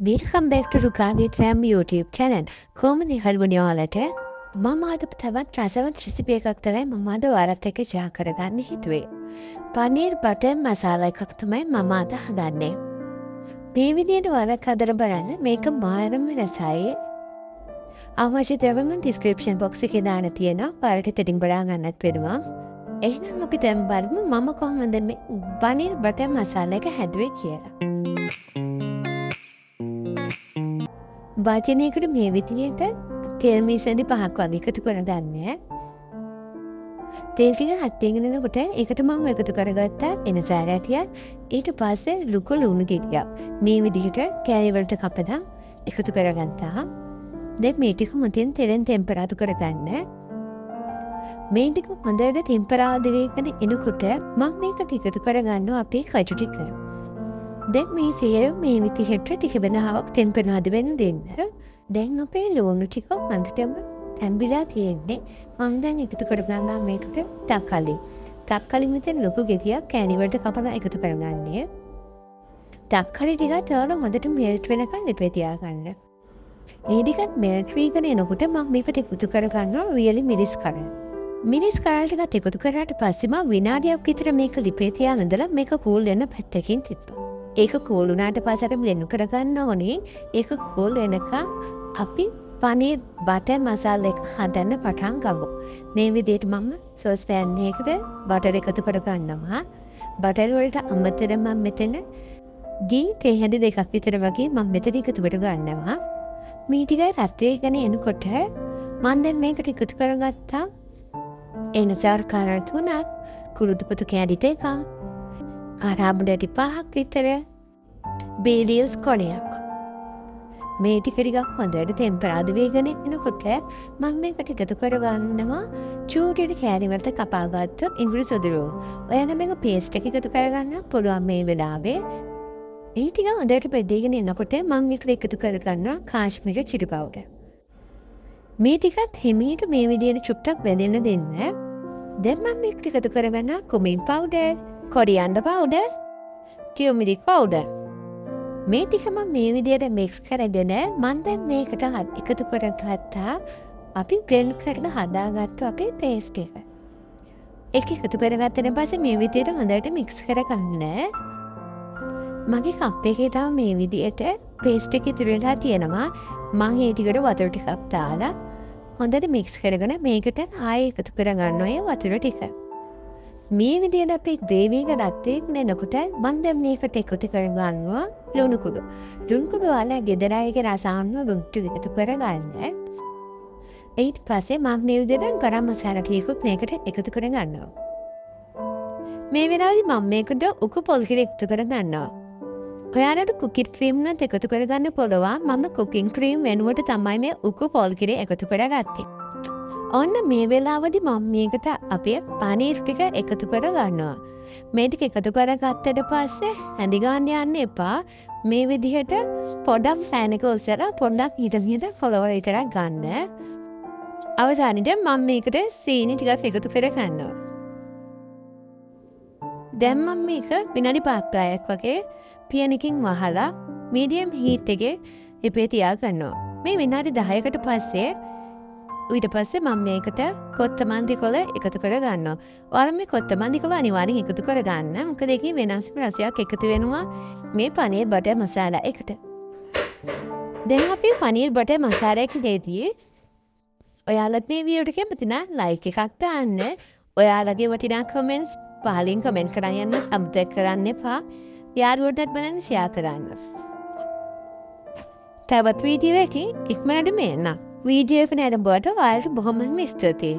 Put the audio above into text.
Welcome back to Rukavi Fam YouTube channel. කොහොමද හල්වුනේ ඔයාලට? මම අද තවත් රසවත් රෙසිපි එකක් තමයි මම අද ඔයාලත් එක්ක share කරගන්න හිතුවේ. පනීර් බටර් මසාලා එකක් තමයි මම අද හදන්නේ. මේ විදිහට ඔයාලා හදලා බලන්න මේක මාරම රසයි. අවශ්‍ය ද්‍රව්‍යම description box එකේ දාන්න තියෙනවා. ඔයාලට තෙටින් බලා ගන්නත් වෙනවා. එහෙනම් අපි දැන් බලමු මම කොහොමද මේ පනීර් බටර් මසාලා එක හැදුවේ කියලා. වාචනයකට මේ විදිහට තෙල් මිසඳි 5ක් වගේ එකතු කරගන්න. තෙල් ටික හත් වෙනකොට ඒකට මම එකතු කරගත්තා එනසාර ඇටියක්. ඊට පස්සේ ලුකු ලුණු ගෙඩියක්. මේ විදිහට කෑලි වලට කපලා එකතු කරගත්තා. දැන් මේ ටික මුතින් තෙලෙන් ටෙම්පරාදු කරගන්න. මේ ටික හොඳට ටෙම්පරාදු වෙගෙන එනකොට මම මේකට එකතු කරගන්නවා අපේ කටු ටික. දැන් මේ සේරම මේ විදිහට ටික වෙනාවක් ටෙම්පරාදු වෙන්න දෙන්න. දැන් අපේ ලුණු ටික හොඳටම තැඹිලා තියෙන්නේ. මම දැන් එකතු කරගන්නවා මේකට තක්කලි. තක්කලි මෙතන ලොකු ගෙඩියක් කෑලි වලට කපලා එකතු කරගන්නේ. තක්කලි ටික තවල හොඳට මෙල්ට් වෙනකන් ලිපේ තියාගන්න. මේ ටිකත් මෙල්ට් වීගෙන එනකොට මම මේකට එකතු කරගන්නවා රියලි මිරිස් කරල්. මිරිස් කරල් ටිකත් එකතු කරාට පස්සේ මම විනාඩියක් විතර මේක ලිපේ තියාගෙන ඉඳලා මේක කූල් වෙන්න පැත්තකින් තිබ්බා. ඒක කූල් වුණාට පස්සේ අපි බ්ලෙන්ඩ් කරගන්න ඕනේ. ඒක කූල් වෙනකන් අපි පනීර් බටර් මසාලා එක හදන්න පටන් ගමු. මේ විදිහට මම සෝස් පෑන් එකකට බටර් එකතු කරගන්නවා. බටර් වලට අමතරව මම මෙතන ගී තේ හැඳි දෙකක් විතර වගේ මම මෙතන එකතු කරගන්නවා. මේ ටික රත් වෙගෙන එනකොට මම දැන් මේකට එකතු කරගත්තා එනසාර කරල් 3ක්, කුරුදුපොතු කෑලි 2ක්, කරාබුඩටි 5ක් විතර, බේ ලීව්ස් කොලයක්. මේ ටික ටිකක් හොඳට ටෙම්පරාදු වෙගෙන එනකොට මම මේකට එකතු කරගන්නවා චූටියට කෑලි වලට කපාගත්තු ඉංග්‍රීසි උදුරු. ඔයාලා මේක පේස්ට් එක එකතු කරගන්න පුළුවන් මේ වෙලාවේ. මේ ටික හොඳට බෙදගෙන එනකොට මම මේකට එකතු කරගන්නවා කාශ්මීරි චිලි පවුඩර්. මේ ටිකත් හිමීට මේ විදිහට චුට්ටක් බෙදෙන්න දෙන්න. දැන් මම මේකට එකතු කරගන්නවා කුමින් පවුඩර්, කොරියන්ඩර් පවුඩර්, ටියුමිරික් පවුඩර්. මේ ටික මම මේ විදිහට මික්ස් කරගෙන මම දැන් මේකට එකතු කරගත්තා අපි බ්ලෙන්ඩ් කරලා හදාගත්තු අපේ පේස්ට් එක. ඒක එකතු කරගත්තට පස්සේ මේ විදිහට හොඳට මික්ස් කරගන්න. මගේ කප් එකේ තව මේ විදිහට පේස්ට් එක ඉතුරු වෙලා තියෙනවා. මම ඒ ටිකට වතුර ටිකක් දාලා හොඳට මික්ස් කරගෙන මේකට ආයෙ එකතු කරගන්න ඔය වතුර ටික. මේ විදිහට අපි ග්‍රේවි එක රත් වෙනකොට මම දැන් මේකට එකතු කරගන්නවා ලුණු කුඩු. ලුණු කුඩු වල ගෙදර අයගේ රසායන ලුණු ටික එකතු කරගන්න. ඊට පස්සේ මම මේ විදිහට ගරම් මසාලා ටිකක් මේකට එකතු කරගන්නවා. මේ වෙලාවේදී මම මේකට උකු පොල් කිරි එකතු කරගන්නවා. ඔයාලට කුකින් ක්‍රීම් නැත් එකතු කරගන්න පුළුවන්. මම කුකින් ක්‍රීම් වෙනුවට තමයි මේ උකු පොල් කිරි එකතු කරගත්තේ. ඔන්න මේ වෙලාවදී මම මේකට අපේ පනීර් ටික එකතු කරගන්නවා. මේ ටික එකතු කරගත්තට පස්සේ හැඳි ගන්න යන්න එපා. මේ විදිහට පොඩක් ෆෑන් එක ඔස්සලා පොඩක් හිටගෙන ෆලෝවර් විතරක් ගන්න. අවසානයේ මම මේකට සීනි ටිකක් එකතු කරගන්නවා. දැන් මම මේක විනාඩි 5ක් වගේ පියන් එකකින් වහලා මීඩියම් හීට් එකේ ඉපේ තියාගන්නවා. මේ විනාඩි 10කට පස්සේ ඊට පස්සේ මම මේකට කොත්තමල්ලි කොළ එකතු කරගන්නවා. ඔයාලා මේ කොත්තමල්ලි කොළ අනිවාර්යෙන් එකතු කරගන්න. මොකද ඒකේ වෙනස්ම රසයක් එකතු වෙනවා මේ පනීර් බටර් මසාලා එකට. දැන් අපි පනීර් බටර් මසාලා එකේදී ඔයාලත් මේ වීඩියෝ එක කැමති නම් ලයික් එකක් දාන්න. ඔයාලගේ වටිනා කමෙන්ට්ස් පහලින් කමෙන්ට් කරන් යන්න අමතක කරන්න එපා. යාළුවෝටත් බලන්න ෂෙයා කරන්න. තවත් වීඩියෝ එකකින් ඉක්මනට මෙන්න. වීඩියෝ එක නරඹුවට ඔයාලට බොහොමත්ම ස්තුතියි.